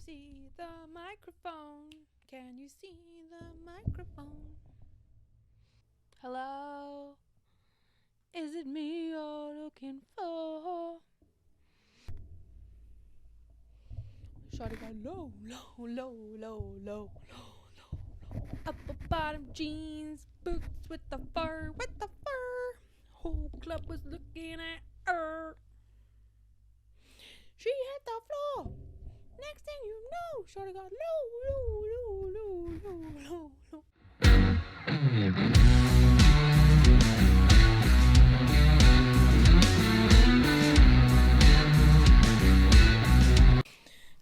see the microphone? Can you see the microphone? Hello? Is it me you're looking for? Shawty got low, low, low, low, low, low, low. Upper bottom jeans, boots with the fur, Whole club was looking at her. She hit the floor. Next thing you know, shawty got low, low, low, low, low, low, low.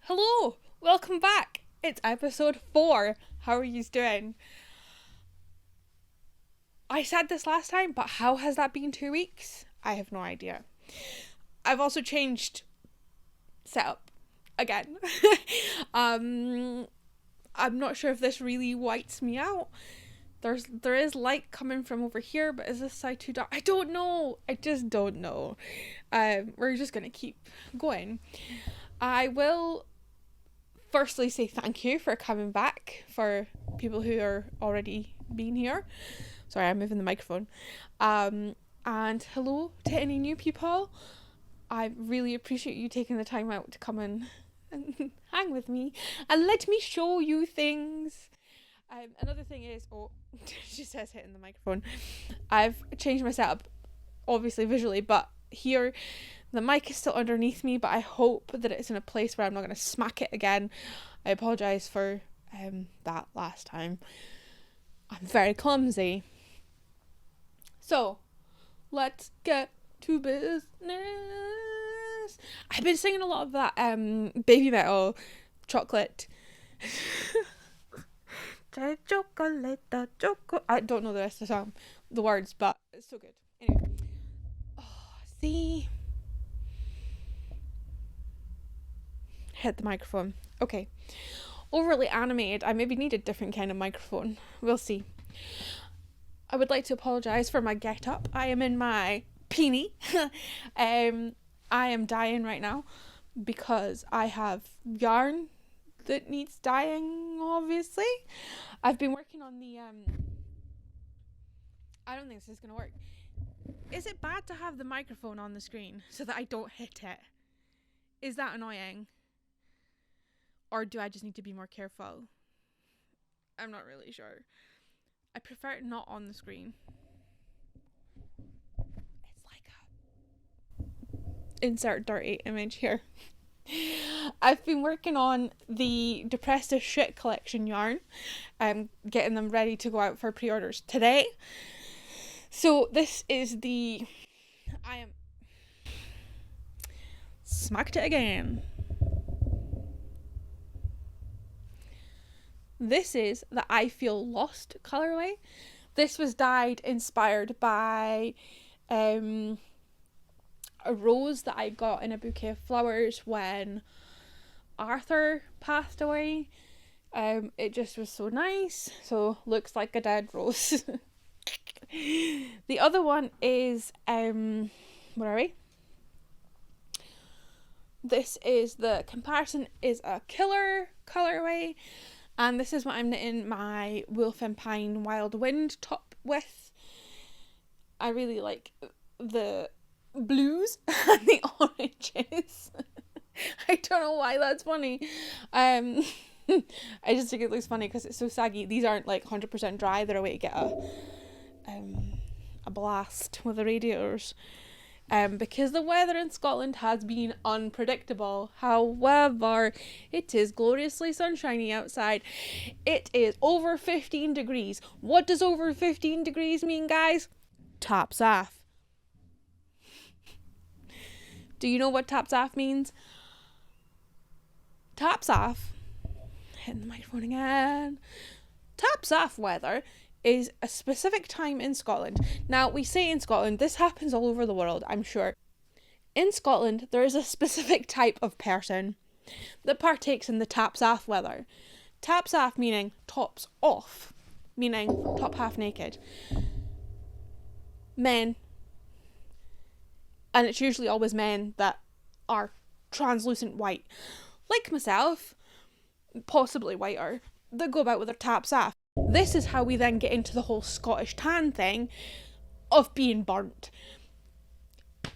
Hello, welcome back. It's episode 4. How are you doing? I said this last time, but how has that been 2 weeks? I have no idea. I've also changed setup again. I'm not sure if this really whites me out. There is light coming from over here, but is this side too dark? I don't know. I just don't know. We're just gonna keep going. I will firstly say thank you for coming back for people who are already been here. Sorry, I'm moving the microphone. And hello to any new people. I really appreciate you taking the time out to come and hang with me and let me show you things. Another thing is, she says hitting the microphone. I've changed my setup, obviously visually, but here the mic is still underneath me, but I hope that it's in a place where I'm not going to smack it again. I apologise for that last time. I'm very clumsy. So, let's get to business. I've been singing a lot of that Baby Metal Chocolate. Chocolate, chocolate. I don't know the rest of the song, the words, but it's so good. Anyway. See? Hit the microphone. Okay. Overly animated. I maybe need a different kind of microphone. We'll see. I would like to apologise for my get up. I am in my peenie. I am dyeing right now because I have yarn that needs dyeing, obviously. I've been working on the I don't think this is gonna work. Is it bad to have the microphone on the screen so that I don't hit it? Is that annoying? Or do I just need to be more careful? I'm not really sure. I prefer it not on the screen. It's like a insert dirty image here. I've been working on the Depressed as Shit collection yarn. Getting them ready to go out for pre-orders today. So this is I am smacked it again. This is the I Feel Lost colorway. This was dyed inspired by a rose that I got in a bouquet of flowers when Arthur passed away. It just was so nice. So looks like a dead rose. The other one is where are we? This is the comparison is a killer colorway, and this is what I'm knitting my Wolf and Pine Wild Wind top with. I really like the blues and the oranges. I don't know why that's funny. I just think it looks funny because it's so saggy. These aren't like 100% dry. They're a way to get a blast with the radiators. Because the weather in Scotland has been unpredictable. However, it is gloriously sunshiny outside. It is over 15 degrees. What does over 15 degrees mean, guys? Tops off. Do you know what tops off means? Tops off. Hitting the microphone again. Tops off weather is a specific time in Scotland. Now, we say in Scotland, this happens all over the world, I'm sure. In Scotland, there is a specific type of person that partakes in the tops off weather. Tops off meaning tops off, meaning top half naked. Men, and it's usually always men that are translucent white, like myself. possibly whiter, that go about with their taps off. This is how we then get into the whole Scottish tan thing of being burnt.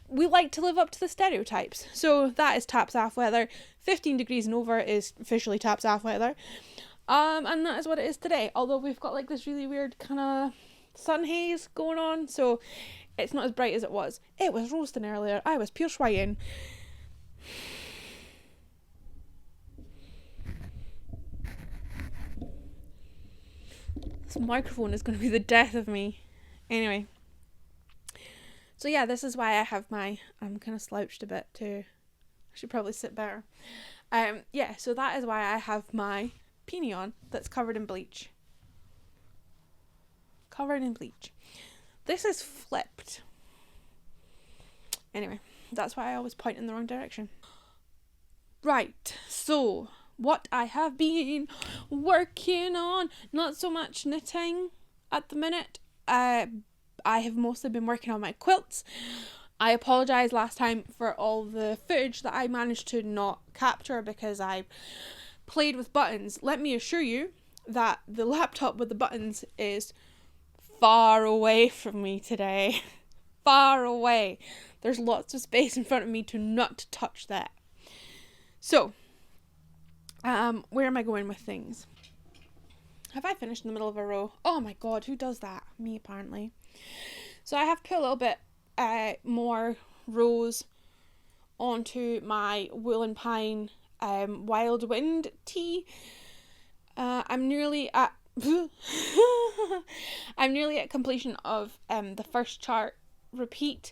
We like to live up to the stereotypes. So that is taps off weather. 15 degrees and over is officially taps off weather. And that is what it is today. Although we've got like this really weird kind of sun haze going on, so it's not as bright as it was. It was roasting earlier. I was pure swaying. This microphone is going to be the death of me. Anyway. So yeah, this is why I have my... I'm kind of slouched a bit too. I should probably sit better. Yeah, so that is why I have my peony on that's covered in bleach. Covered in bleach. This is flipped. Anyway, that's why I always point in the wrong direction. Right, so what I have been working on, not so much knitting at the minute. I have mostly been working on my quilts. I apologise last time for all the footage that I managed to not capture because I played with buttons. Let me assure you that the laptop with the buttons is far away from me today. Far away. There's lots of space in front of me to not touch that. So, where am I going with things? Have I finished in the middle of a row? Oh my god, who does that? Me, apparently. So I have put a little bit more rows onto my Wool & Pine Wild Wind tee. I'm nearly at completion of the first chart repeat.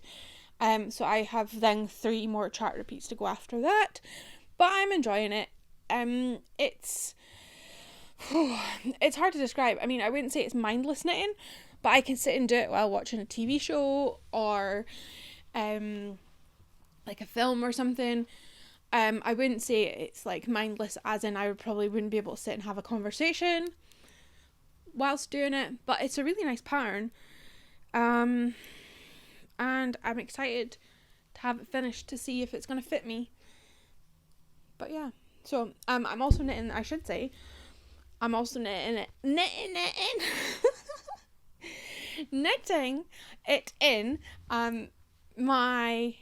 So I have then 3 more chart repeats to go after that. But I'm enjoying it. It's hard to describe. I mean, I wouldn't say it's mindless knitting, but I can sit and do it while watching a TV show or like a film or something. I wouldn't say it's like mindless as in I probably wouldn't be able to sit and have a conversation whilst doing it, but it's a really nice pattern. And I'm excited to have it finished to see if it's going to fit me. But yeah, so I'm also knitting, I should say, I'm also knitting it in my,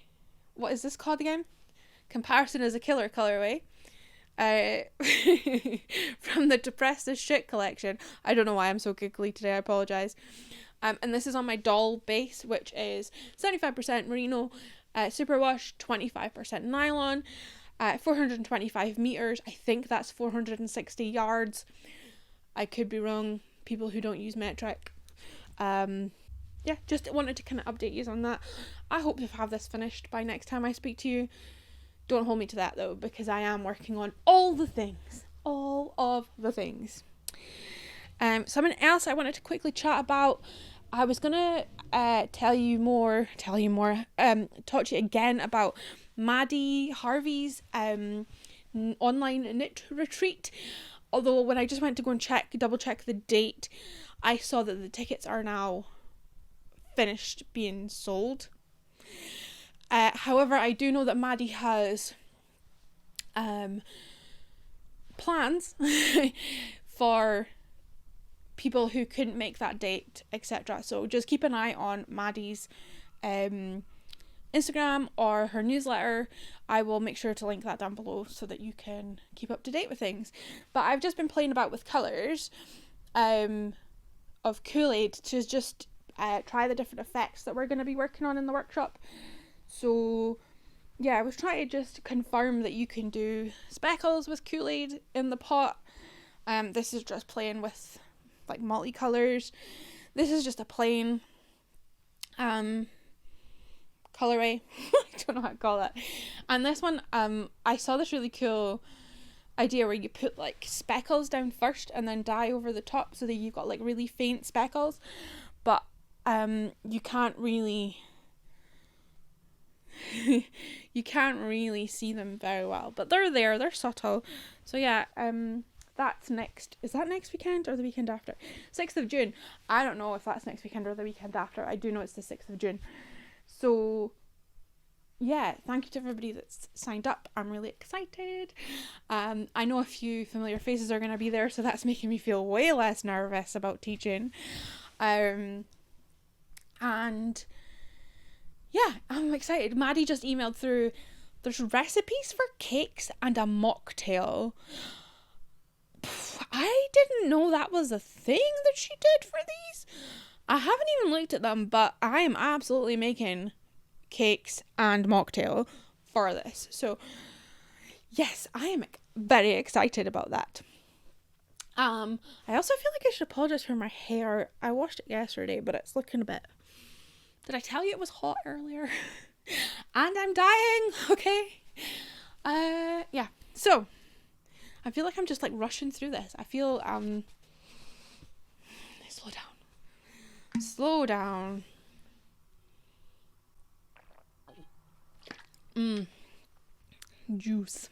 what is this called again? Comparison is a Killer colorway. From the Depressed as Shit collection. I don't know why I'm so giggly today, I apologise. And this is on my doll base, which is 75% merino, superwash, 25% nylon, 425 meters. I think that's 460 yards. I could be wrong. People who don't use metric. Yeah, just wanted to kind of update you on that. I hope to have this finished by next time I speak to you. Don't hold me to that though, because I am working on all of the things. Something else I wanted to quickly chat about. I was gonna talk to you again about Maddie Harvey's online knit retreat. Although when I just went to go and double check the date, I saw that the tickets are now finished being sold. However, I do know that Maddie has plans for people who couldn't make that date, etc. So just keep an eye on Maddie's Instagram or her newsletter. I will make sure to link that down below so that you can keep up to date with things. But I've just been playing about with colours of Kool-Aid to just try the different effects that we're going to be working on in the workshop. So yeah, I was trying to just confirm that you can do speckles with Kool-Aid in the pot. This is just playing with like multicolours. This is just a plain colorway. I don't know how to call that. And this one, I saw this really cool idea where you put like speckles down first and then dye over the top so that you've got like really faint speckles, but you can't really see them very well, but they're subtle. So yeah, that's next. Is that next weekend or the weekend after? 6th of June. I don't know if that's next weekend or the weekend after. I do know it's the 6th of June. So yeah, thank you to everybody that's signed up. I'm really excited. I know a few familiar faces are going to be there, so that's making me feel way less nervous about teaching. And yeah, I'm excited. Maddie just emailed through, there's recipes for cakes and a mocktail. I didn't know that was a thing that she did for these. I haven't even looked at them, but I am absolutely making cakes and mocktail for this. So yes, I am very excited about that. I also feel like I should apologize for my hair. I washed it yesterday, but it's looking a bit... Did I tell you it was hot earlier? And I'm dying, okay? Yeah. So, I feel like I'm just like rushing through this. I feel, slow down. Slow down. Juice.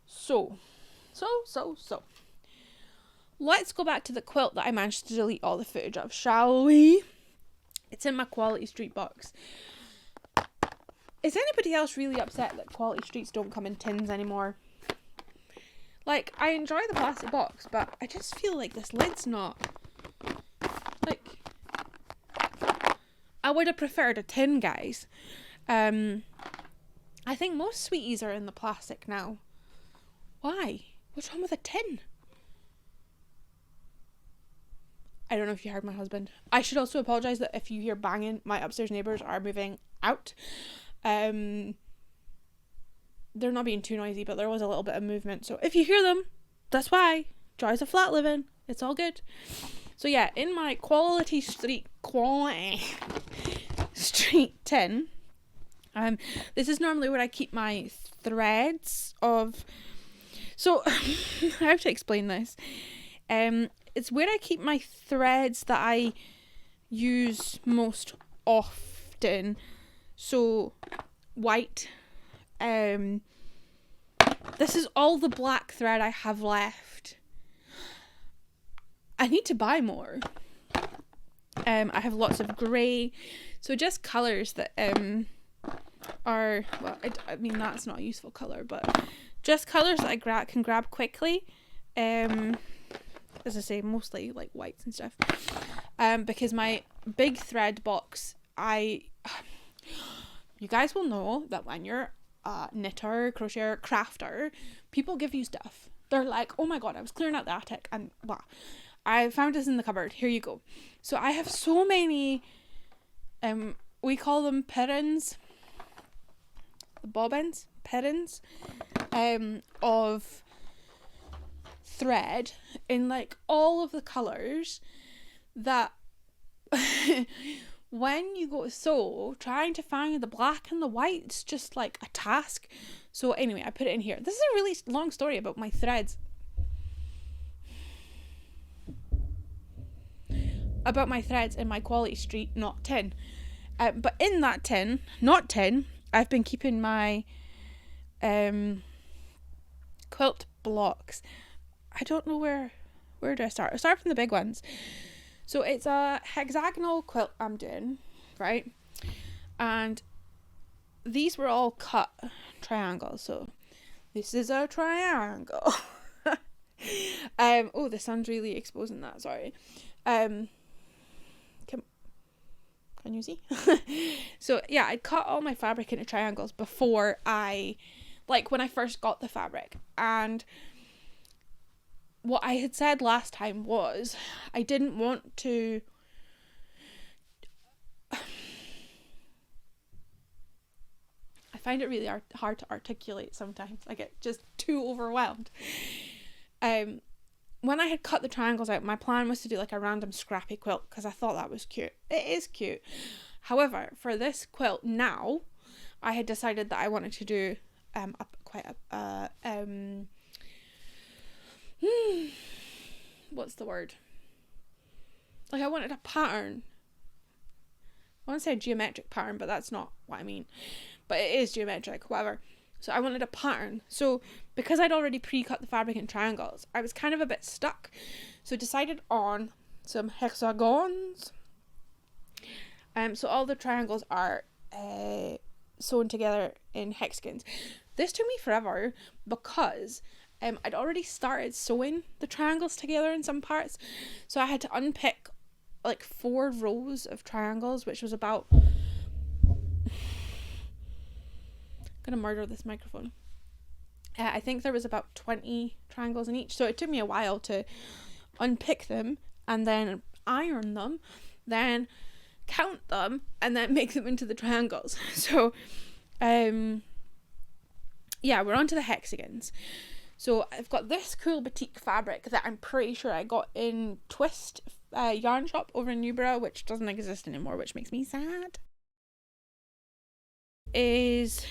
So. Let's go back to the quilt that I managed to delete all the footage of, shall we? It's in my Quality Street box. Is anybody else really upset that Quality Streets don't come in tins anymore? Like, I enjoy the plastic box, but I just feel like this lid's not... Like, I would have preferred a tin, guys. I think most sweeties are in the plastic now. Why? What's wrong with a tin? I don't know if you heard my husband. I should also apologise that if you hear banging, my upstairs neighbours are moving out. They're not being too noisy, but there was a little bit of movement. So if you hear them, that's why. Joys of flat living. It's all good. So yeah, in my Quality Street tin, this is normally where I keep my threads of... So, I have to explain this. It's where I keep my threads that I use most often. So, white. This is all the black thread I have left. I need to buy more. I have lots of grey. So just colours that are... Well, I mean, that's not a useful colour, but just colours that I can grab quickly. As I say, mostly like whites and stuff. Because my big thread box, you guys will know that when you're a knitter, crocheter, crafter, people give you stuff. They're like, oh my god, I was clearing out the attic and blah. I found this in the cupboard. Here you go. So I have so many, we call them pirins, bobbins, pirins, of thread in like all of the colours that when you go to sew, trying to find the black and the white's just like a task. So anyway, I put it in here. This is a really long story about my threads. About my threads in my Quality Street, not tin. But in that tin, not tin, I've been keeping my quilt blocks. I don't know where do I start? I start from the big ones. So it's a hexagonal quilt I'm doing, right? And these were all cut triangles. So this is a triangle. Oh, the sun's really exposing that. Sorry. Can you see? So yeah, I cut all my fabric into triangles before when I first got the fabric. And what I had said last time was I didn't want to... I find it really hard to articulate sometimes. I get just too overwhelmed. When I had cut the triangles out, my plan was to do like a random scrappy quilt because I thought that was cute. It is cute. However, for this quilt now, I had decided that I wanted to do what's the word? Like I wanted a pattern. I want to say a geometric pattern, but that's not what I mean. But it is geometric, whatever. So I wanted a pattern. So because I'd already pre-cut the fabric in triangles, I was kind of a bit stuck. So I decided on some hexagons. So all the triangles are sewn together in hexagons. This took me forever because I'd already started sewing the triangles together in some parts, so I had to unpick like 4 rows of triangles, which was about, I'm gonna murder this microphone. I think there was about 20 triangles in each, so it took me a while to unpick them and then iron them, then count them, and then make them into the triangles. So yeah, we're on to the hexagons. So I've got this cool batik fabric that I'm pretty sure I got in Twist yarn shop over in Newborough, which doesn't exist anymore, which makes me sad. Is,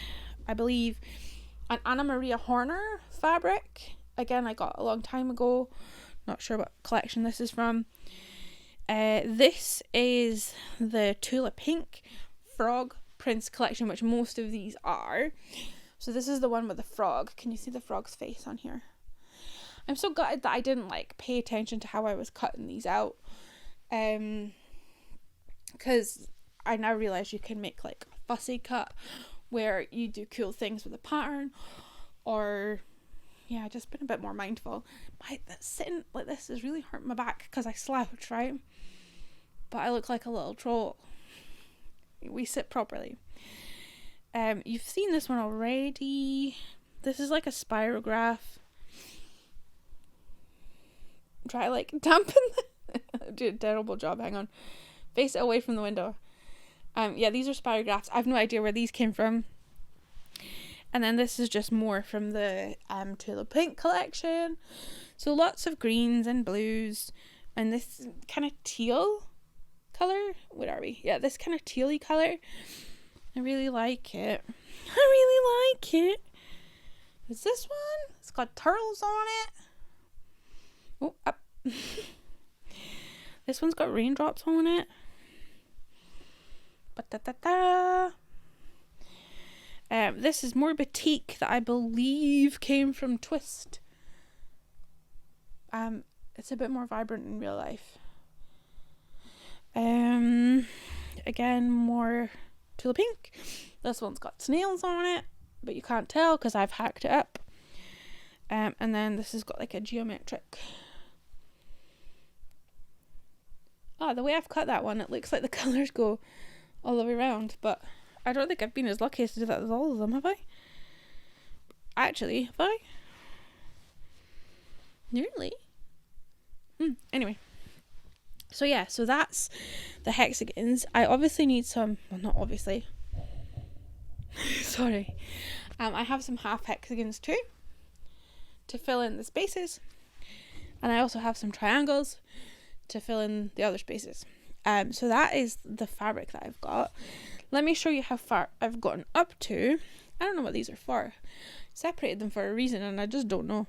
I believe, an Anna Maria Horner fabric. Again, I got a long time ago. Not sure what collection this is from. This is the Tula Pink Frog Prince collection, which most of these are. So this is the one with the frog. Can you see the frog's face on here? I'm so gutted that I didn't like pay attention to how I was cutting these out. Because I now realize you can make like a fussy cut where you do cool things with a pattern, or yeah, just been a bit more mindful. Sitting like this is really hurting my back because I slouch, right? But I look like a little troll. We sit properly. You've seen this one already. This is like a spirograph. Try like dampen I did a terrible job. Hang on. Face it away from the window. Yeah, these are spirographs. I have no idea where these came from. And then this is just more from the Tula Pink collection. So lots of greens and blues. And this kind of teal colour. Where are we? Yeah, this kind of tealy colour. I really like it. I really like it. Is this one? It's got turtles on it. Oh, up. This one's got raindrops on it. Ba-da-da-da. This is more batik that I believe came from Twist. It's a bit more vibrant in real life. Again, more Tula Pink. This one's got snails on it, but you can't tell because I've hacked it up. And then this has got like a geometric. The way I've cut that one, it looks like the colours go all the way around, but I don't think I've been as lucky as to do that with all of them, have I? Actually, have I? Nearly. Anyway. So yeah, so that's the hexagons. I obviously need some, well, not obviously. Sorry. I have some half hexagons too, to fill in the spaces. And I also have some triangles to fill in the other spaces. So that is the fabric that I've got. Let me show you how far I've gotten up to. I don't know what these are for. I separated them for a reason and I just don't know.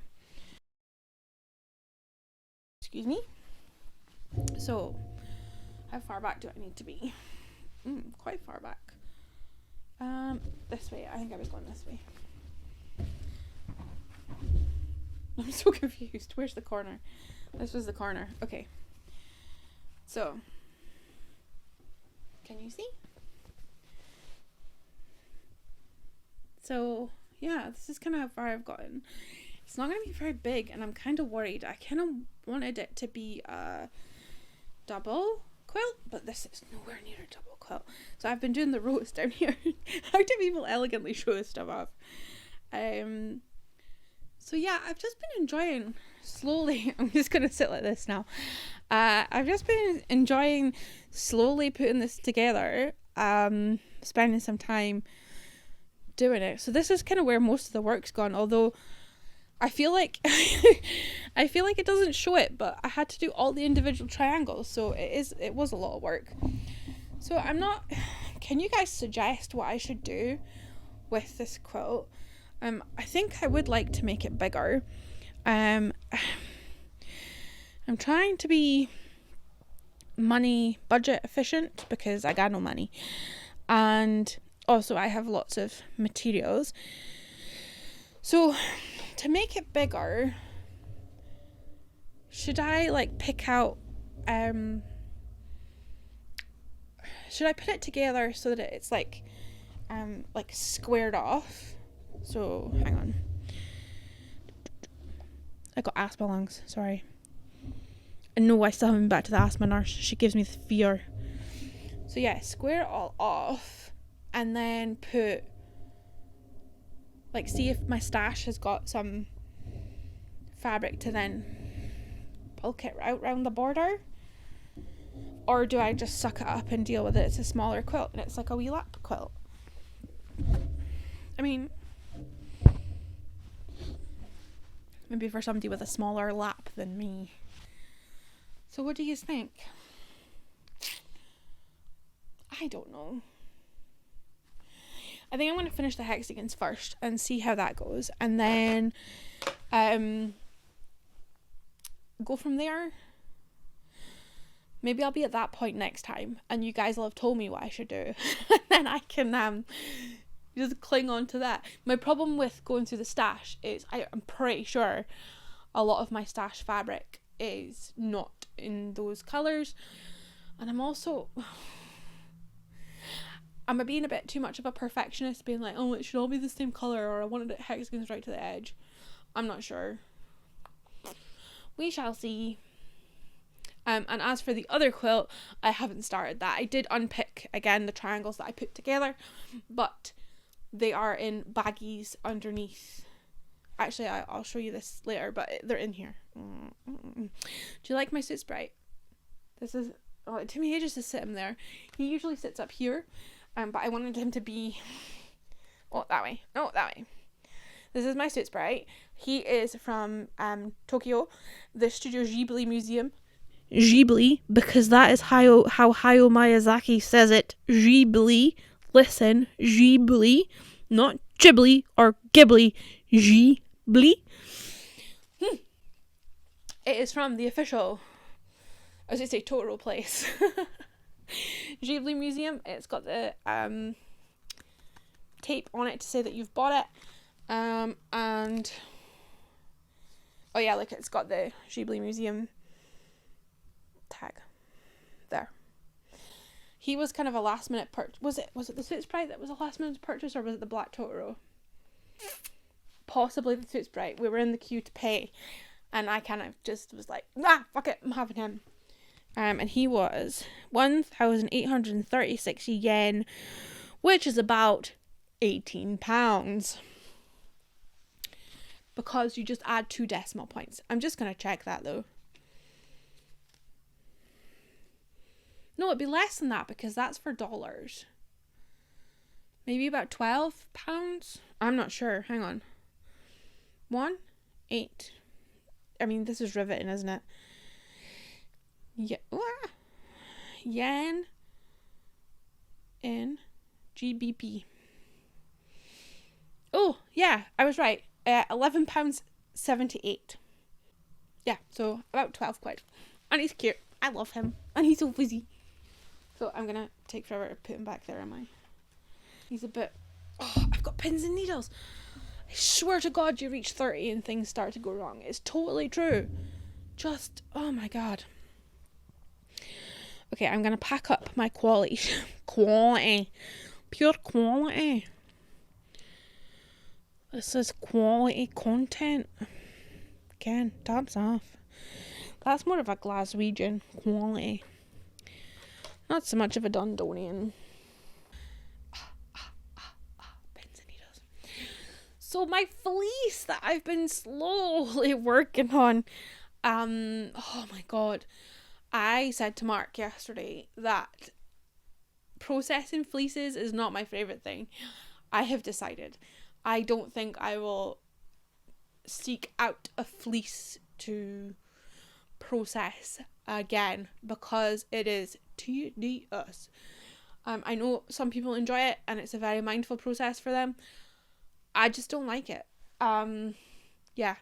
Excuse me. So, how far back do I need to be? Quite far back. This way. I think I was going this way. I'm so confused. Where's the corner? This was the corner. Okay. So, can you see? So, yeah, this is kind of how far I've gotten. It's not going to be very big, and I'm kind of worried. I kind of wanted it to be a double quilt, but this is nowhere near a double quilt. So I've been doing the rows down here. How do people elegantly show stuff off? So yeah, I've just been enjoying slowly. I'm just going to sit like this now. I've just been enjoying slowly putting this together, spending some time doing it. So this is kind of where most of the work's gone, although I feel like it doesn't show it, but I had to do all the individual triangles, so it was a lot of work. So can you guys suggest what I should do with this quilt? I think I would like to make it bigger. I'm trying to be budget efficient because I got no money, and also I have lots of materials. So to make it bigger, should I like pick out should I put it together so that it's like like squared off. So hang on, I got asthma lungs, sorry. And no, I still haven't been back to the asthma nurse. She gives me the fear. So yeah, square it all off and then put, like, see if my stash has got some fabric to then bulk it out around the border, or do I just suck it up and deal with it? It's a smaller quilt and it's like a wee lap quilt. I mean, maybe for somebody with a smaller lap than me. So what do you think? I don't know. I think I'm going to finish the hexagons first and see how that goes, and then go from there. Maybe I'll be at that point next time and you guys will have told me what I should do and then I can just cling on to that. My problem with going through the stash is I'm pretty sure a lot of my stash fabric is not in those colours, and I'm being a bit too much of a perfectionist, being like, oh, it should all be the same colour, or I wanted it hexagons right to the edge. I'm not sure. We shall see. And as for the other quilt, I haven't started that. I did unpick again the triangles that I put together, but they are in baggies underneath. Actually, I'll show you this later, but they're in here. Do you like my suit sprite? This is, oh, it took me ages to sit him there. He usually sits up here, but I wanted him to be, that way. This is my suit sprite. He is from Tokyo, the Studio Ghibli Museum. Ghibli, because that is how Hayao Miyazaki says it. Ghibli. Listen, Ghibli, not Ghibli or Ghibli. Ghibli. It is from the official, I was going to say Totoro place. Ghibli Museum. It's got the tape on it to say that you've bought it. And oh yeah, like, it's got the Ghibli Museum tag there. He was kind of a last minute purchase. Was it the Suit Sprite that was a last minute purchase, or was it the Black Totoro? Possibly the Suit Sprite. We were in the queue to pay, and I kind of just was like, fuck it, I'm having him. And he was 1,836 yen, which is about £18. Because you just add 2 decimal points. I'm just going to check that though. No, it'd be less than that because that's for dollars. Maybe about £12? I'm not sure. Hang on. 1,8. I mean, this is riveting, isn't it? Yeah. Yen in GBP. Oh, yeah, I was right. £11.78. Yeah, so about 12 quid. And he's cute. I love him. And he's so fuzzy. So I'm gonna take forever to put him back there, am I? He's a bit... Oh, I've got pins and needles. I swear to God you reach 30 and things start to go wrong. It's totally true. Just, oh my God. Okay, I'm gonna pack up my quality. Quality. Pure quality. This is quality content. Again, tabs off. That's more of a Glaswegian quality. Not so much of a Dundonian. Pins and needles. So my fleece that I've been slowly working on. Oh my God. I said to Mark yesterday that processing fleeces is not my favourite thing. I have decided. I don't think I will seek out a fleece to process again because it is tedious. I know some people enjoy it and it's a very mindful process for them. I just don't like it. Yeah.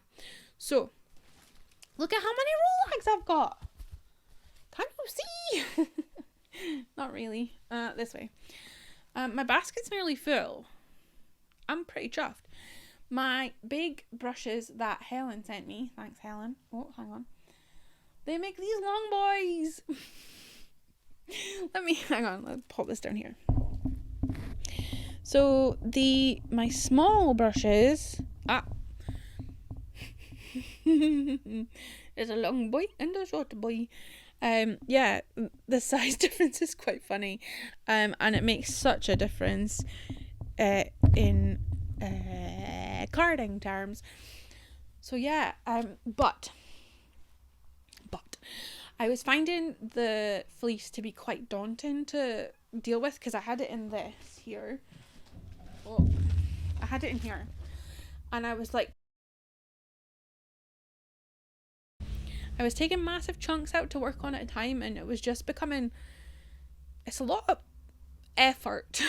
So, look at how many Rolex I've got. Can you see? Not really. This way. My basket's nearly full. I'm pretty chuffed. My big brushes that Helen sent me. Thanks, Helen. Oh, hang on. They make these long boys. Let's pop this down here. So my small brushes, there's a long boy and a short boy. Yeah, the size difference is quite funny, and it makes such a difference in carding terms. So yeah, but I was finding the fleece to be quite daunting to deal with because I had it in this here. Oh, I had it in here, and I was taking massive chunks out to work on at a time, and it was just becoming, it's a lot of effort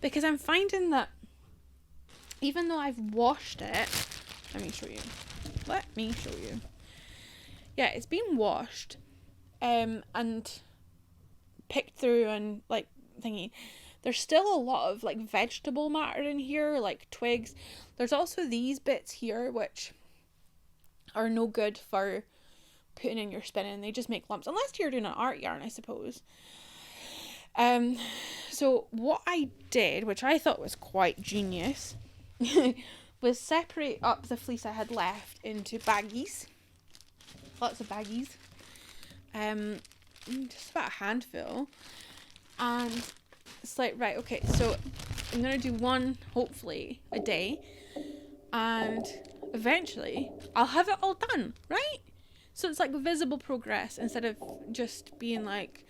because I'm finding that even though I've washed it, let me show you. Yeah, it's been washed and picked through and like thingy. There's still a lot of like vegetable matter in here, like twigs. There's also these bits here which are no good for putting in your spinning. They just make lumps, unless you're doing an art yarn, I suppose. So what I did, which I thought was quite genius, was separate up the fleece I had left into baggies. Lots of baggies. Just about a handful. And it's like, right, okay, so I'm going to do one, hopefully, a day. And eventually, I'll have it all done, right? So it's like visible progress instead of just being like,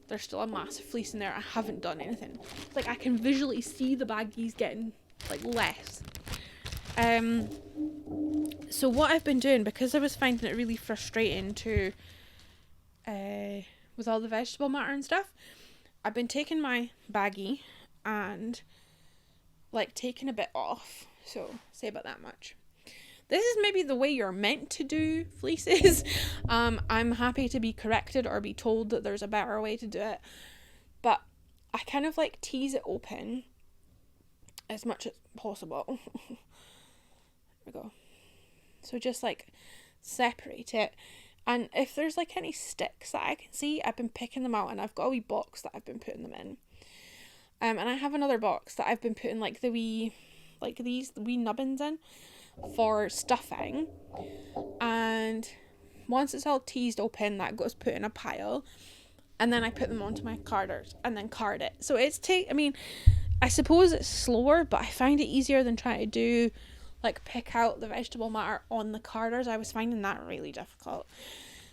there's still a massive fleece in there, I haven't done anything. It's like I can visually see the baggies getting like less. So what I've been doing, because I was finding it really frustrating to with all the vegetable matter and stuff, I've been taking my baggie and like taking a bit off. So say about that much. This is maybe the way you're meant to do fleeces. I'm happy to be corrected or be told that there's a better way to do it. But I kind of like tease it open as much as possible. There we go. So just like separate it. And if there's like any sticks that I can see, I've been picking them out, and I've got a wee box that I've been putting them in. And I have another box that I've been putting like the wee nubbins in for stuffing. And once it's all teased open, that goes put in a pile, and then I put them onto my carders and then card it. So I suppose it's slower, but I find it easier than trying to do like pick out the vegetable matter on the carders. I was finding that really difficult.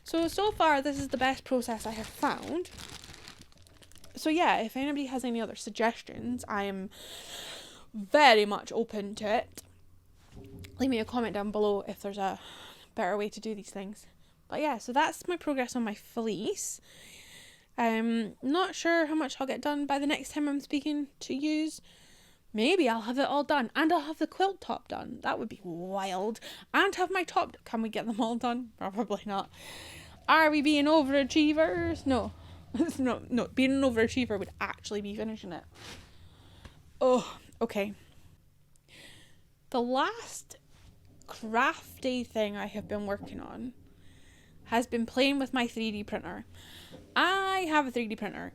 So far this is the best process I have found. So yeah, if anybody has any other suggestions, I am very much open to it. Leave me a comment down below if there's a better way to do these things. But yeah, so that's my progress on my fleece. Not sure how much I'll get done by the next time I'm speaking to yous. Maybe I'll have it all done, and I'll have the quilt top done. That would be wild. And have my top. Can we get them all done? Probably not. Are we being overachievers? No. No. Being an overachiever would actually be finishing it. Oh, okay. The last crafty thing I have been working on has been playing with my 3D printer. I have a 3D printer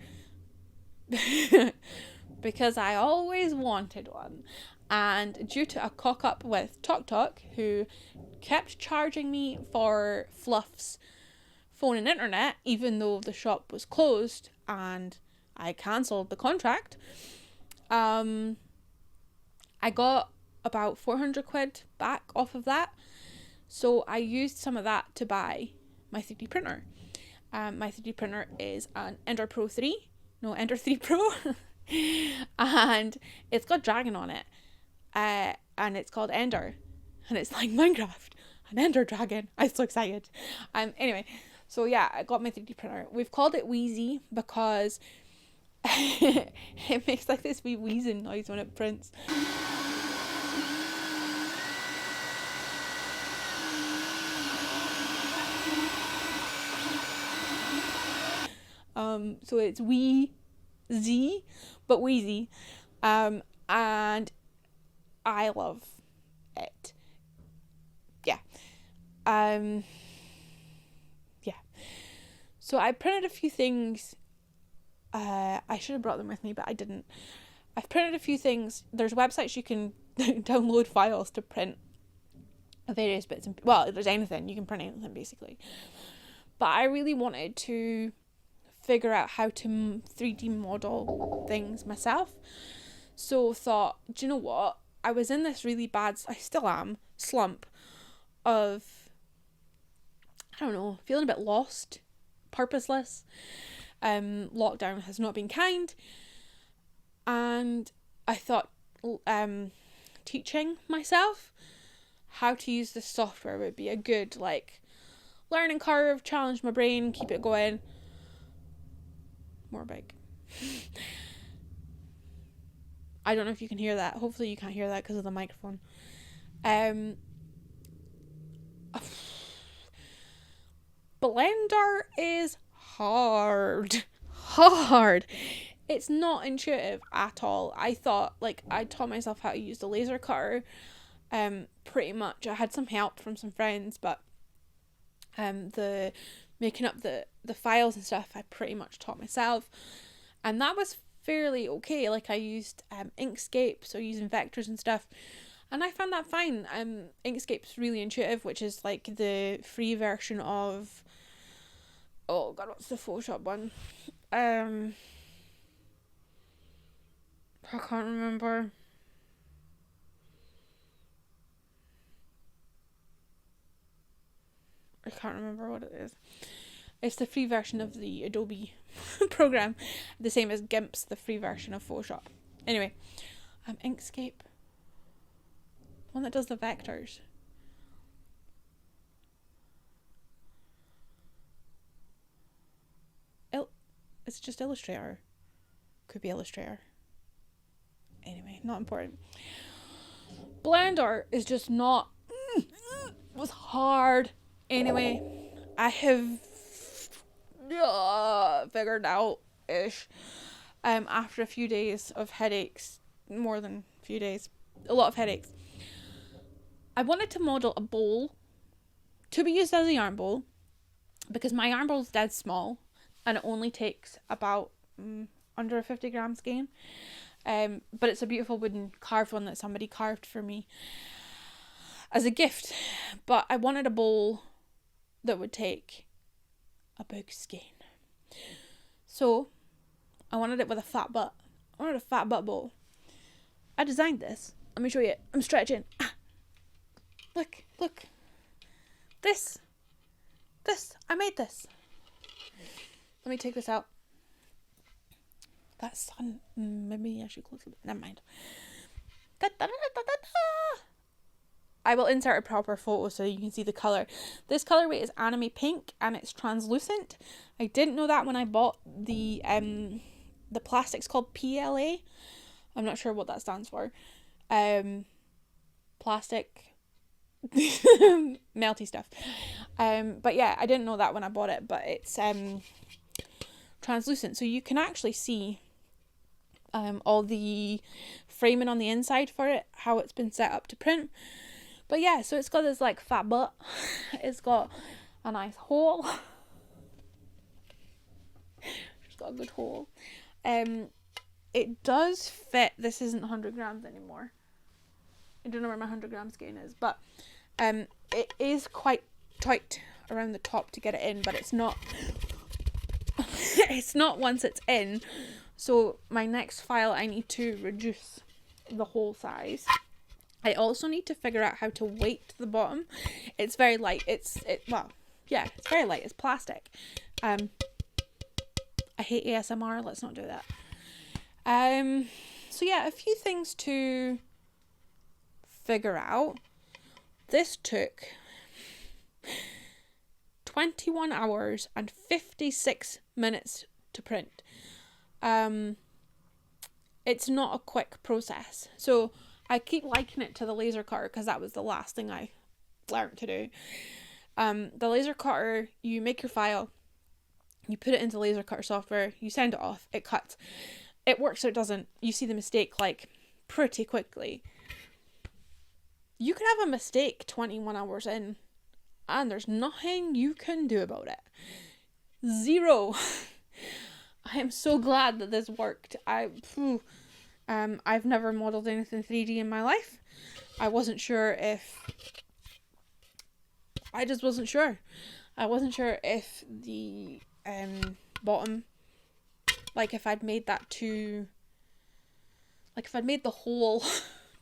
because I always wanted one, and due to a cock up with Tok, who kept charging me for Fluff's phone and internet even though the shop was closed and I cancelled the contract, I got about 400 quid back off of that. So I used some of that to buy my 3D printer. My 3D printer is an Ender 3 Pro. And it's got dragon on it. And it's called Ender. And it's like Minecraft. An Ender dragon. I'm so excited. Anyway, so yeah, I got my 3D printer. We've called it Wheezy because it makes like this wee wheezing noise when it prints. So it's Wheezy, but Wheezy, and I love it. Yeah. Yeah. So I printed a few things. I should have brought them with me, but I didn't. I've printed a few things. There's websites you can download files to print various bits. Well, if there's anything, you can print anything basically. But I really wanted to figure out how to 3D model things myself. So thought, do you know what? I was in this really bad, I still am, slump of, I don't know, feeling a bit lost, purposeless. Lockdown has not been kind. And I thought teaching myself how to use this software would be a good, like, learning curve, challenge my brain, keep it going. More big. I don't know if you can hear that. Hopefully you can't hear that because of the microphone. Blender is hard. It's not intuitive at all. I thought, like, I taught myself how to use the laser cutter. Pretty much. I had some help from some friends, but the making up the files and stuff, I pretty much taught myself, and that was fairly okay. Like, I used Inkscape, so using vectors and stuff, and I found that fine. Inkscape's really intuitive, which is like the free version of, oh god, what's the Photoshop one? I can't remember. I can't remember what it is. It's the free version of the Adobe program, the same as GIMP's the free version of Photoshop. Anyway, Inkscape, one that does the vectors. It's just Illustrator. Could be Illustrator. Anyway, not important. Blender is just not. Was hard. Anyway, I have figured out-ish. After a few days of headaches, more than a few days, a lot of headaches, I wanted to model a bowl to be used as a yarn bowl, because my yarn bowl is dead small and it only takes about under a 50 gram skein. But it's a beautiful wooden carved one that somebody carved for me as a gift. But I wanted a bowl that would take a big skein. So I wanted it with a fat butt. I wanted a fat butt bowl. I designed this. Let me show you. I'm stretching. Look. This. I made this. Let me take this out. That sun. Maybe I should close it. Never mind. I will insert a proper photo so you can see the colour. This colourway is anime pink and it's translucent. I didn't know that when I bought the plastic's called PLA. I'm not sure what that stands for. Plastic melty stuff. But yeah, I didn't know that when I bought it, but it's translucent, so you can actually see all the framing on the inside for it, how it's been set up to print. But yeah, so it's got this like fat butt. It's got a nice hole. It's got a good hole. It does fit. This isn't 100 grams anymore. I don't know where my 100 grams skein is, but it is quite tight around the top to get it in, but it's not. It's not once it's in. So my next file, I need to reduce the hole size. I also need to figure out how to weight the bottom. It's very light. It's very light. It's plastic. I hate ASMR. Let's not do that. So yeah, a few things to figure out. This took 21 hours and 56 minutes to print. It's not a quick process. So I keep likening it to the laser cutter because that was the last thing I learned to do. The laser cutter, you make your file, you put it into laser cutter software, you send it off, it cuts. It works or it doesn't. You see the mistake like pretty quickly. You could have a mistake 21 hours in and there's nothing you can do about it. Zero. I am so glad that this worked. I'm I've never modelled anything 3D in my life. I wasn't sure if... I just wasn't sure. I wasn't sure if the bottom, like if I'd made that too... Like if I'd made the hole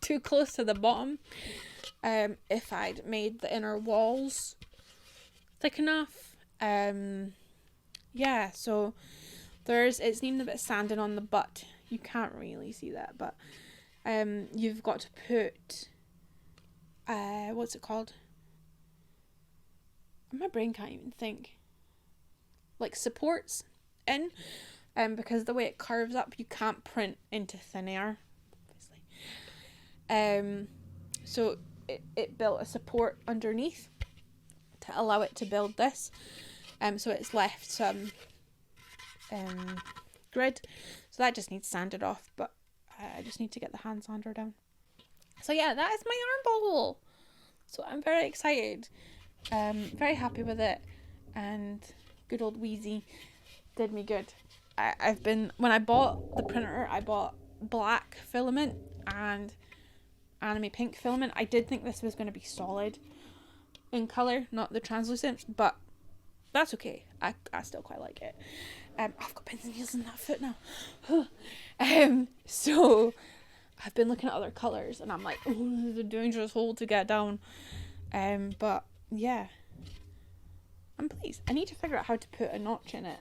too close to the bottom, if I'd made the inner walls thick enough. Yeah, so it's needing a bit of sanding on the butt. You can't really see that, but you've got to put what's it called? My brain can't even think. Like supports in, because the way it curves up, you can't print into thin air, obviously. So it built a support underneath to allow it to build this. So it's left some grid. So that just needs sanded off, but I just need to get the hand sander down. So yeah, that is my arm bowl. So I'm very excited. Very happy with it. And good old Wheezy did me good. When I bought the printer, I bought black filament and anime pink filament. I did think this was going to be solid in colour, not the translucent, but that's okay. I still quite like it. I've got pins and needles in that foot now. So I've been looking at other colours and I'm like, oh, this is a dangerous hole to get down. But yeah, I'm pleased. I need to figure out how to put a notch in it.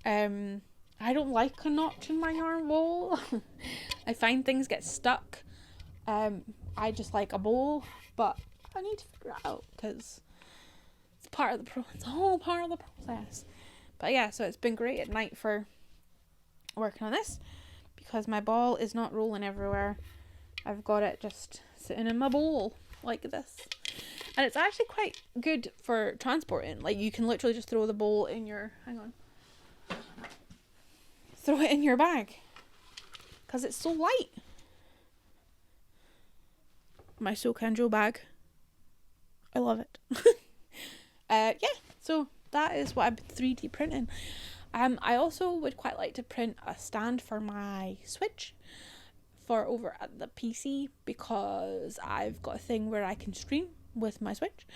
I don't like a notch in my yarn bowl. I find things get stuck. I just like a bowl, but I need to figure it out because it's it's all part of the process. But yeah, so it's been great at night for working on this because my ball is not rolling everywhere. I've got it just sitting in my bowl like this. And it's actually quite good for transporting. Like you can literally just throw the bowl in your, throw it in your bag because it's so light. My Sokanjo bag. I love it. Yeah, so that is what I've been 3D printing. I also would quite like to print a stand for my Switch for over at the PC because I've got a thing where I can stream with my Switch.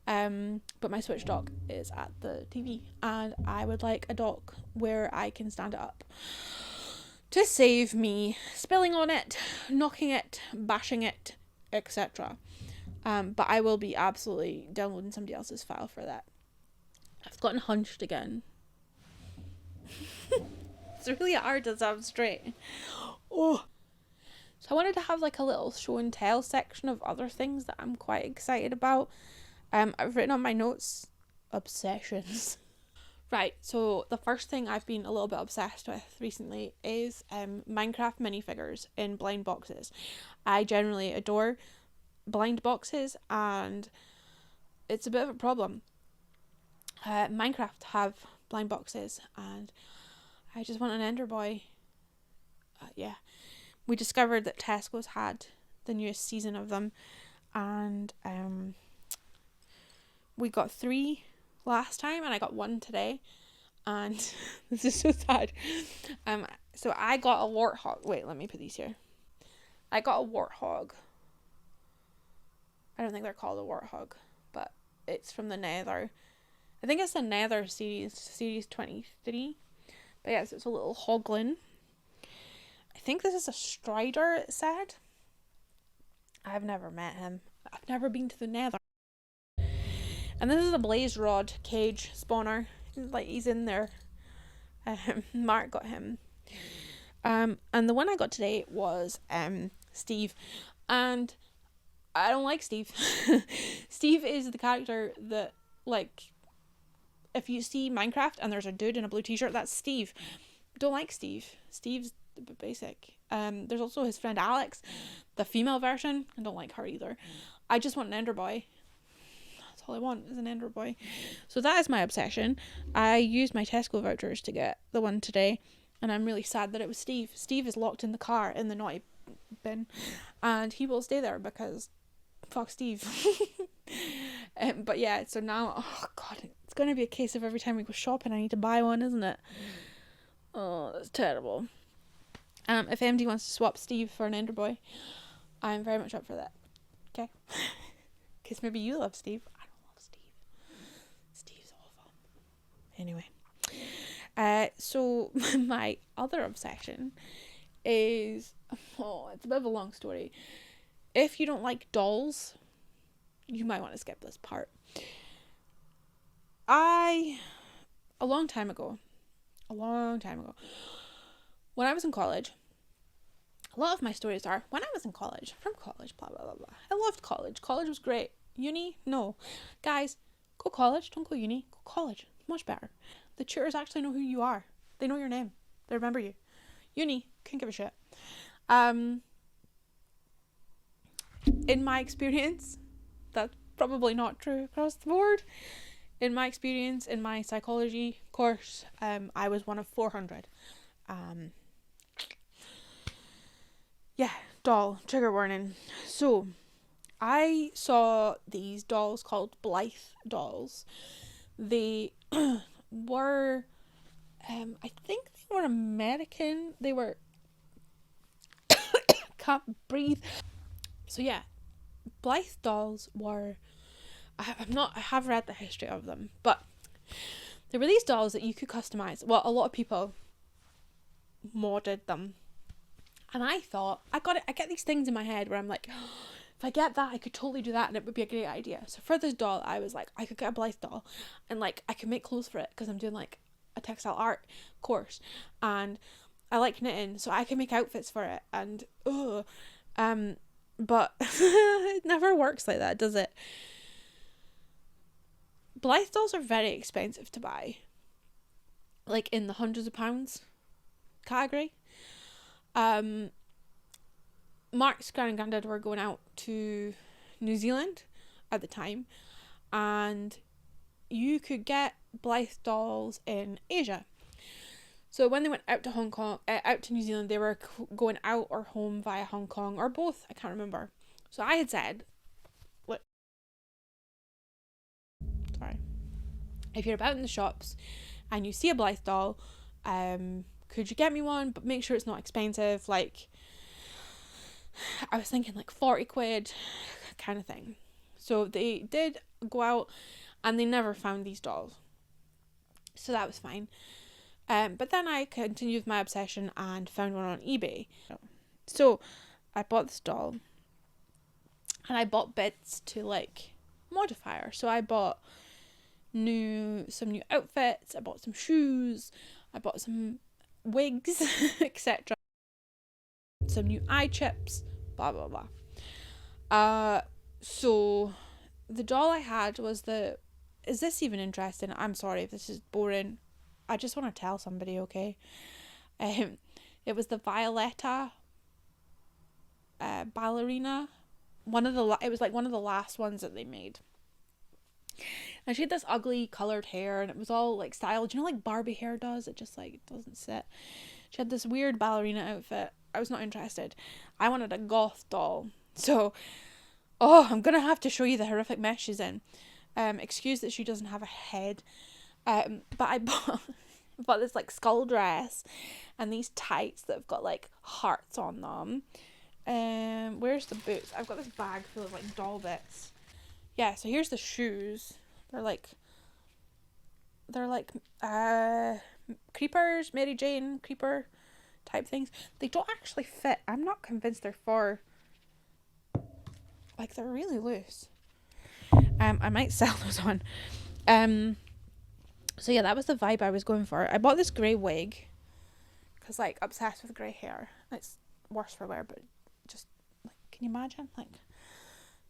But my Switch dock is at the TV and I would like a dock where I can stand it up to save me spilling on it, knocking it, bashing it, etc. But I will be absolutely downloading somebody else's file for that. I've gotten hunched again. It's really hard to sound straight. Oh. So I wanted to have like a little show and tell section of other things that I'm quite excited about. I've written on my notes, obsessions. Right, so the first thing I've been a little bit obsessed with recently is Minecraft minifigures in blind boxes. I generally adore blind boxes and it's a bit of a problem. Minecraft have blind boxes and I just want an Ender Boy. Yeah, we discovered that Tesco's had the newest season of them and we got 3 last time and I got 1 today and this is so sad. So I got a warthog. Wait, let me put these here. I got a warthog. I don't think they're called a warthog, but it's from the Nether. I think it's the Nether series 23. But yes, it's a little hoglin. I think this is a strider, it said. I've never met him. I've never been to the Nether. And this is a blaze rod cage spawner. Like he's in there. Mark got him. And the one I got today was Steve. And I don't like Steve. Steve is the character that, like, if you see Minecraft and there's a dude in a blue t-shirt, that's Steve. Don't like Steve. Steve's basic. There's also his friend Alex, the female version. I don't like her either. I just want an Ender Boy. That's all I want is an Ender Boy. So that is my obsession. I used my Tesco vouchers to get the one today, and I'm really sad that it was Steve. Steve is locked in the car in the naughty bin, and he will stay there because fuck Steve. But yeah, so now, oh god, it's going to be a case of every time we go shopping I need to buy one, isn't it? Oh, that's terrible. If MD wants to swap Steve for an Ender Boy, I'm very much up for that. Okay? Because maybe you love Steve. I don't love Steve. Steve's awful. Anyway. So my other obsession is... Oh, it's a bit of a long story. If you don't like dolls, you might want to skip this part. A long time ago, when I was in college, a lot of my stories are when I was in college, from college, blah, blah, blah, blah. I loved college. College was great. Uni? No. Guys, go college. Don't go uni. Go college. Much better. The tutors actually know who you are. They know your name. They remember you. Uni, couldn't give a shit. In my experience, that's probably not true across the board. In my experience, in my psychology course, I was one of 400. Yeah, doll, trigger warning. So, I saw these dolls called Blythe dolls. They were, I think they were American. They were, can't breathe. So yeah, Blythe dolls were, I have read the history of them, but there were these dolls that you could customize. Well, a lot of people modded them. And I thought, I get these things in my head where I'm like, oh, if I get that, I could totally do that and it would be a great idea. So for this doll, I was like, I could get a Blythe doll and like, I could make clothes for it because I'm doing like a textile art course and I like knitting, so I can make outfits for it. And, but it never works like that, does it? Blythe dolls are very expensive to buy. Like in the hundreds of pounds category. Mark's gran and granddad were going out to New Zealand at the time, and you could get Blythe dolls in Asia. So when they went out to Hong Kong, out to New Zealand, they were going out or home via Hong Kong or both. I can't remember. So I had said, look, sorry, if you're about in the shops and you see a Blythe doll, could you get me one, but make sure it's not expensive, like I was thinking like 40 quid kind of thing. So they did go out and they never found these dolls, so that was fine. But then I continued with my obsession and found one on eBay. So I bought this doll and I bought bits to like modify her. So I bought some new outfits, I bought some shoes, I bought some wigs, etc. Some new eye chips, blah blah blah. So the doll I had was is this even interesting? I'm sorry if this is boring. I just want to tell somebody, okay? It was the Violetta ballerina. It was like one of the last ones that they made. And she had this ugly coloured hair and it was all like styled. You know, like Barbie hair does? It just like doesn't sit. She had this weird ballerina outfit. I was not interested. I wanted a goth doll. So, I'm going to have to show you the horrific mess she's in. Excuse that she doesn't have a head. But I bought this like skull dress and these tights that have got like hearts on them. Where's the boots? I've got this bag full of like doll bits. Yeah, so here's the shoes. They're like creepers, Mary Jane creeper type things. They don't actually fit. I'm not convinced they're for, like, they're really loose. I might sell those on. So yeah, that was the vibe I was going for. I bought this grey wig because, like, obsessed with grey hair. It's worse for wear, but just like, can you imagine, like,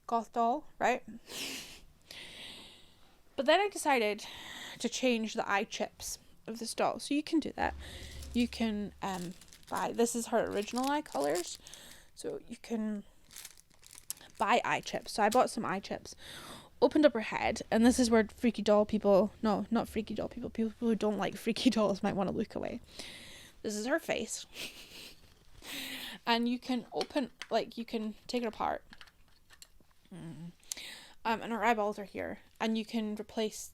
goth doll, right? But then I decided to change the eye chips of this doll. So you can do that. You can buy, this is her original eye colours, so you can buy eye chips. So I bought some eye chips, opened up her head, and this is where freaky doll people, no, not freaky doll people, people who don't like freaky dolls might want to look away. This is her face. And you can you can take it apart. And her eyeballs are here, and you can replace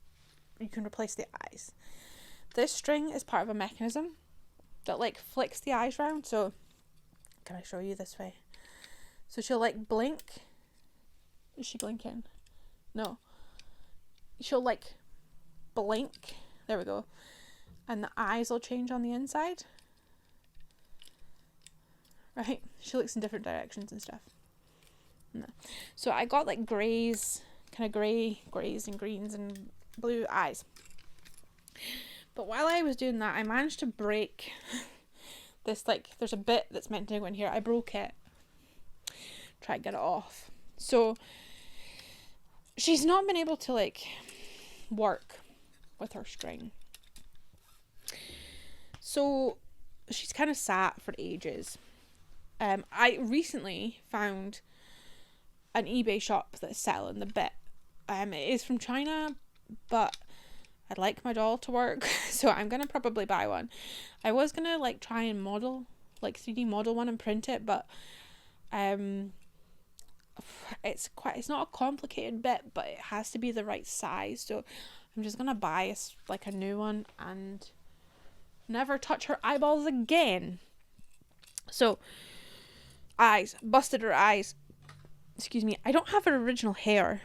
the eyes. This string is part of a mechanism that like flicks the eyes round, so Can I show you this way? So she'll like blink. Is she blinking? No. She'll like blink. There we go. And the eyes will change on the inside. Right? She looks in different directions and stuff. No. So I got like greys, kind of greys and greens and blue eyes. But while I was doing that, I managed to break this, like, there's a bit that's meant to go in here. I broke it. Try to get it off. So she's not been able to like work with her string. So she's kind of sat for ages. I recently found an eBay shop that's selling the bit. It is from China, but I'd like my doll to work, so I'm gonna probably buy one. I was gonna like try and model, like 3D model one and print it, but it's not a complicated bit, but it has to be the right size. So I'm just gonna buy like a new one and never touch her eyeballs again. So eyes, busted her eyes. Excuse me. I don't have her original hair.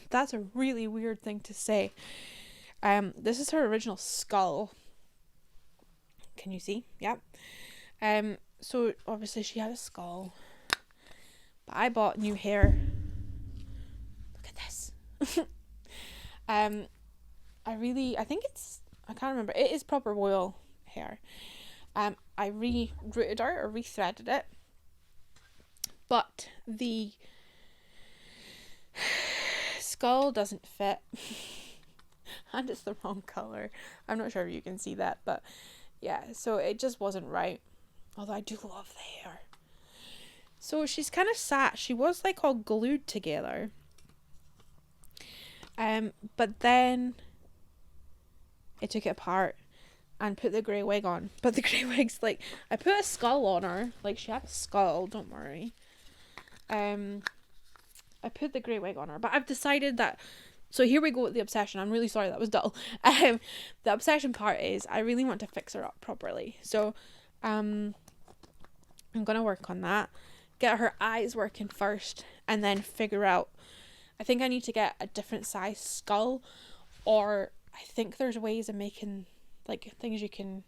That's a really weird thing to say. This is her original skull. Can you see? Yep. So obviously she had a skull. But I bought new hair. Look at this. I can't remember. It is proper royal hair. I rooted out or rethreaded it. But the skull doesn't fit. And it's the wrong colour. I'm not sure if you can see that, but yeah, so it just wasn't right. Although I do love the hair. So she's kind of sat. She was like all glued together. But then I took it apart and put the grey wig on. But the grey wig's like, I put a skull on her. Like, she had a skull, don't worry. I put the grey wig on her. But I've decided that, so here we go with the obsession. I'm really sorry that was dull. The obsession part is I really want to fix her up properly. So I'm going to work on that. Get her eyes working first and then figure out, I think I need to get a different size skull, or I think there's ways of making like things you can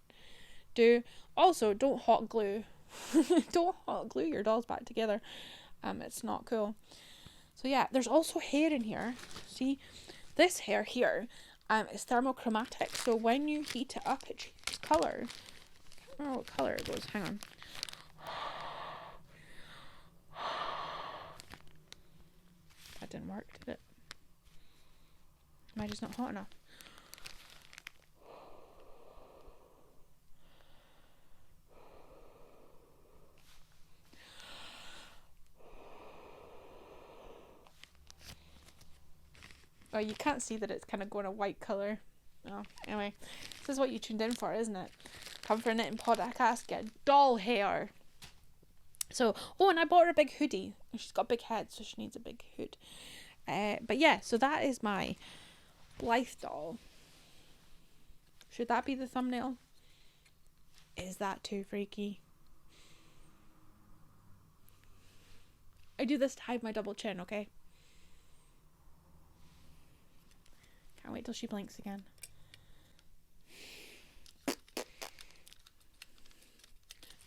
do. Also, don't hot glue. Don't hot glue your dolls back together. It's not cool. So yeah, there's also hair in here. See, this hair here is thermochromatic. So when you heat it up, it changes colour. I can't remember what colour it was. Hang on. That didn't work, did it? Am I just not hot enough? Oh, you can't see that it's kind of going a white colour. Oh, anyway, this is what you tuned in for, isn't it? Come for a knitting podcast, get doll hair. So, oh, and I bought her a big hoodie. She's got a big head, so she needs a big hood. But yeah, so that is my Blythe doll. Should that be the thumbnail? Is that too freaky? I do this to hide my double chin, okay? Can't wait till she blinks again.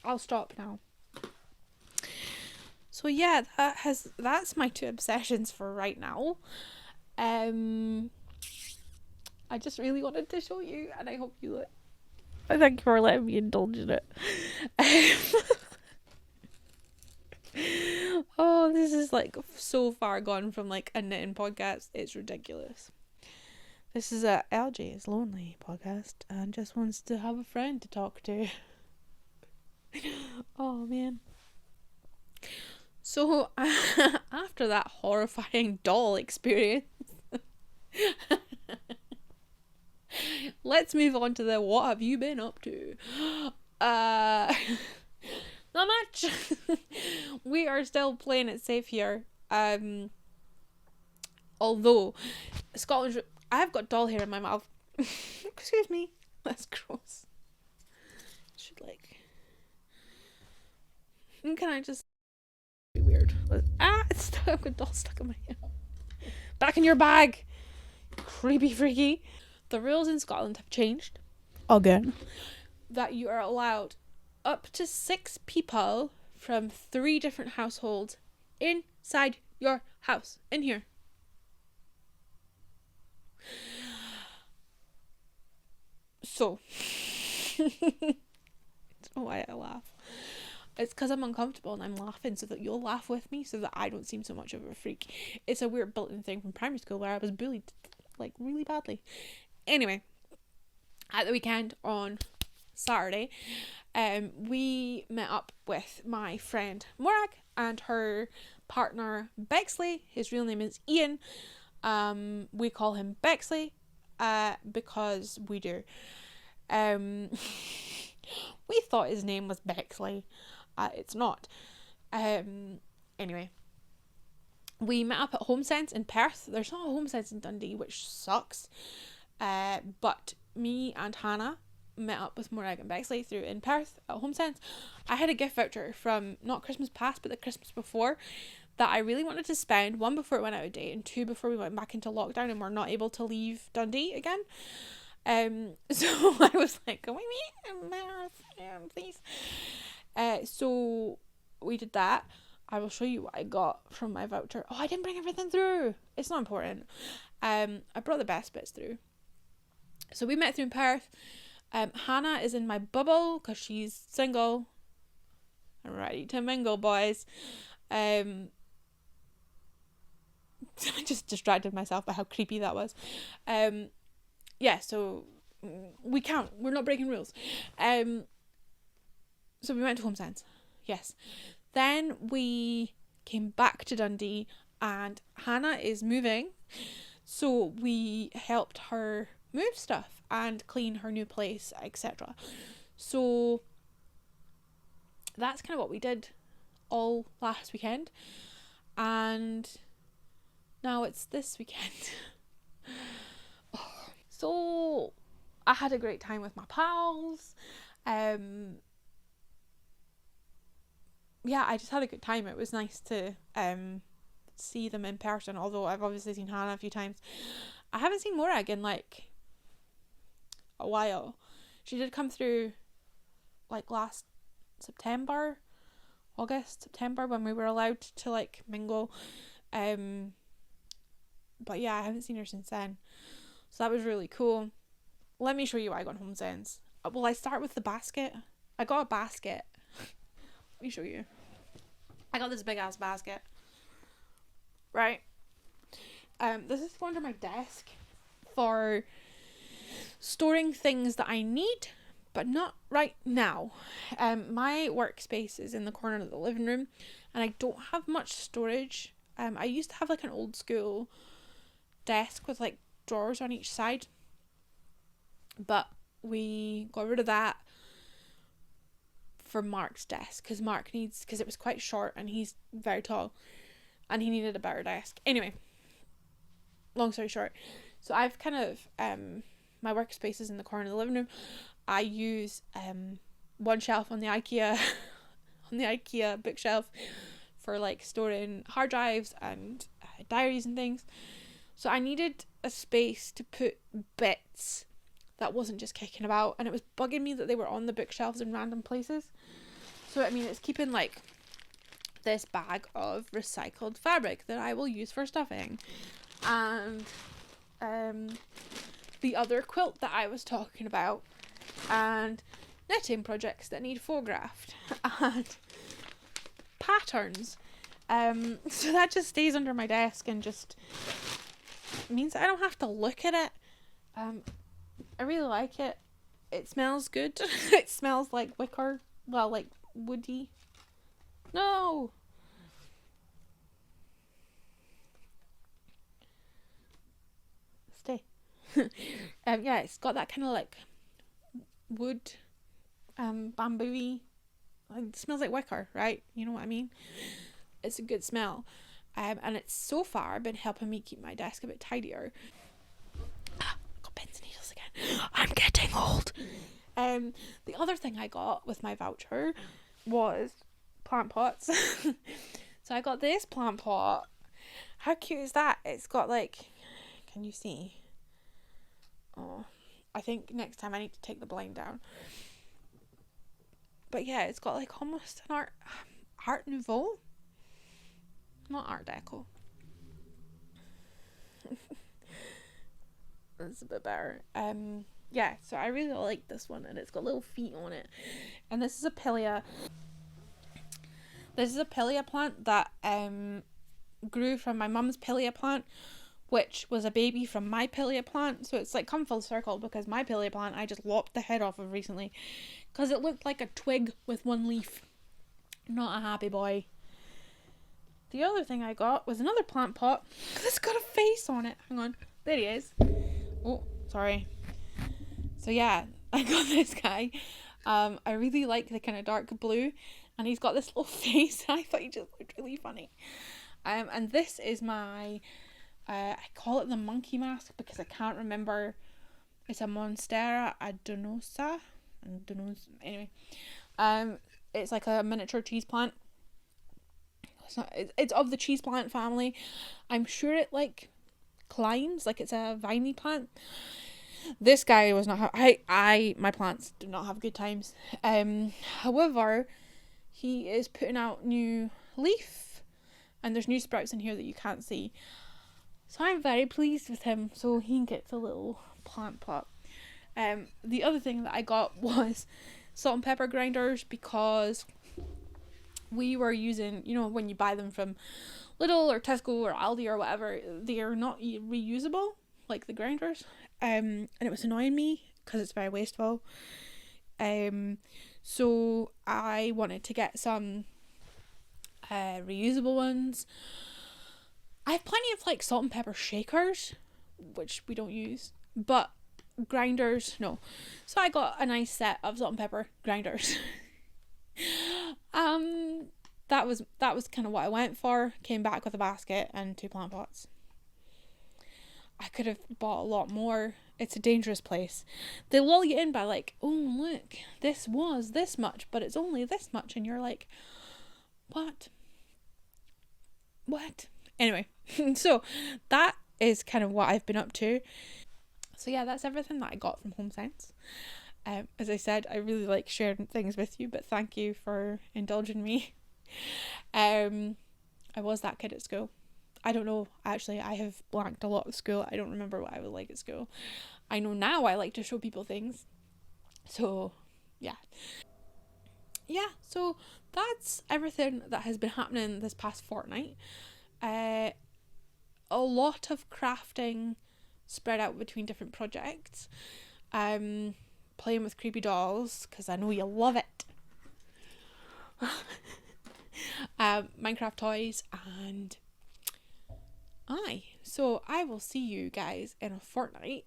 I'll stop now. So yeah, that's my 2 obsessions for right now. I just really wanted to show you, and I hope you I thank you for letting me indulge in it. Oh, this is like so far gone from like a knitting podcast. It's ridiculous. This is a LJ is Lonely podcast and just wants to have a friend to talk to. Oh man. So after that horrifying doll experience, let's move on to the what have you been up to? Not much. We are still playing it safe here. Although Scotland, I've got doll hair in my mouth. Excuse me. That's gross. Should like. Can I just be weird? It's stuck. I've got doll stuck in my hand. Back in your bag. Creepy freaky. The rules in Scotland have changed again. That you are allowed up to 6 people from 3 different households inside your house. In here. So, I don't know why I laugh. It's because I'm uncomfortable and I'm laughing so that you'll laugh with me so that I don't seem so much of a freak. It's a weird built-in thing from primary school where I was bullied, like, really badly. Anyway, at the weekend on Saturday, we met up with my friend Morag and her partner Bexley. His real name is Ian. We call him Bexley because we do. We thought his name was Bexley. It's not. Anyway, we met up at HomeSense in Perth. There's not a HomeSense in Dundee, which sucks. But me and Hannah met up with Morag and Bexley through in Perth at HomeSense. I had a gift voucher from not Christmas past, but the Christmas before that I really wanted to spend. 1, before it went out of date, and 2, before we went back into lockdown and we're not able to leave Dundee again. So I was like, can we meet? Please. So we did that. I will show you what I got from my voucher. Oh, I didn't bring everything through. It's not important. I brought the best bits through. So we met through in Perth. Hannah is in my bubble because she's single and ready to mingle, boys. I just distracted myself by how creepy that was. Yeah, so we're not breaking rules. So we went to HomeSense. Yes. Then we came back to Dundee and Hannah is moving. So we helped her move stuff and clean her new place, etc. So that's kind of what we did all last weekend. And now it's this weekend. So I had a great time with my pals. Yeah, I just had a good time. It was nice to see them in person, although I've obviously seen Hannah a few times. I haven't seen Morag in like a while. She did come through like last September, when we were allowed to like mingle. But yeah, I haven't seen her since then. So that was really cool. Let me show you what I got on HomeSense. Well, I start with the basket. I got a basket. Let me show you. I got this big ass basket. Right. This is going to my desk for storing things that I need, but not right now. My workspace is in the corner of the living room, and I don't have much storage. I used to have like an old school desk with like drawers on each side, but we got rid of that for Mark's desk because it was quite short and he's very tall and he needed a better desk. Anyway, long story short, so I've kind of my workspace is in the corner of the living room. I use one shelf on the IKEA bookshelf for like storing hard drives and diaries and things. So I needed a space to put bits that wasn't just kicking about, and it was bugging me that they were on the bookshelves in random places. So I mean, it's keeping like this bag of recycled fabric that I will use for stuffing, and the other quilt that I was talking about, and knitting projects that need photographed, and patterns. So that just stays under my desk and just means I don't have to look at it. I really like it. It smells good. It smells like wicker. Well, like woody. No. Stay. Yeah, it's got that kind of like wood, bamboo-y. It smells like wicker, right? You know what I mean? It's a good smell. And it's so far been helping me keep my desk a bit tidier. Got pins and needles again. I'm getting old. The other thing I got with my voucher was plant pots. So I got this plant pot. How cute is that? It's got like, can you see? Oh, I think next time I need to take the blind down. But yeah, it's got like almost an art nouveau, not art deco. That's a bit better. Yeah, so I really like this one, and it's got little feet on it. And this is a pilea. This is a pilea plant that grew from my mum's pilea plant, which was a baby from my pilea plant. So it's like come full circle, because my pilea plant I just lopped the head off of recently because it looked like a twig with one leaf. Not a happy boy. The other thing I got was another plant pot that's got a face on it. Hang on, there he is. Oh, sorry. So yeah, I got this guy. I really like the kind of dark blue, and he's got this little face. I thought he just looked really funny. And this is my, I call it the monkey mask because I can't remember. It's a Monstera adonosa. Anyway, it's like a miniature cheese plant. It's of the cheese plant family. I'm sure it like climbs, like it's a viney plant. This guy was not my plants do not have good times. However, he is putting out new leaf, and there's new sprouts in here that you can't see. So I'm very pleased with him. So he gets a little plant pot. The other thing that I got was salt and pepper grinders, because we were using, you know, when you buy them from Lidl or Tesco or Aldi or whatever, they are not reusable, like the grinders. And it was annoying me because it's very wasteful. So I wanted to get some reusable ones. I have plenty of like salt and pepper shakers, which we don't use, but grinders, no. So I got a nice set of salt and pepper grinders. That was kind of what I went for. Came back with a basket and 2 plant pots. I could have bought a lot more. It's a dangerous place. They lull you in by like, oh look, this was this much, but it's only this much, and you're like, what? Anyway, so that is kind of what I've been up to. So yeah, that's everything that I got from HomeSense. As I said, I really like sharing things with you, but thank you for indulging me. I was that kid at school. I don't know, actually, I have blanked a lot of school. I don't remember what I was like at school. I know now I like to show people things. So, yeah. Yeah, so that's everything that has been happening this past fortnight. A lot of crafting spread out between different projects. Playing with creepy dolls, because I know you love it. Minecraft toys, and so I will see you guys in a fortnight.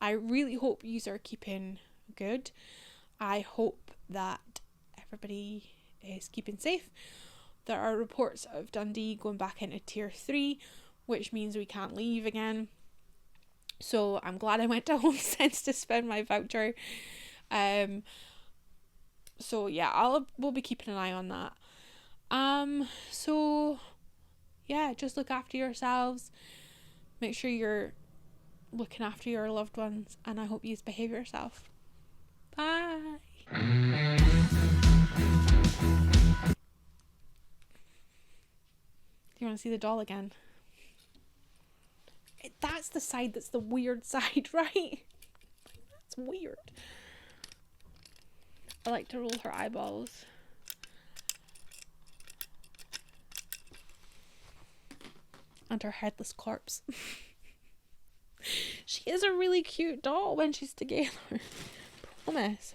I really hope you are keeping good. I hope that everybody is keeping safe. There are reports of Dundee going back into tier 3, which means we can't leave again. So I'm glad I went to HomeSense to spend my voucher. So yeah, we'll be keeping an eye on that. So yeah, just look after yourselves. Make sure you're looking after your loved ones, and I hope you behave yourself. Bye. Do you want to see the doll again? That's the side that's the weird side, right? That's weird. I like to roll her eyeballs. And her headless corpse. She is a really cute doll when she's together. Promise.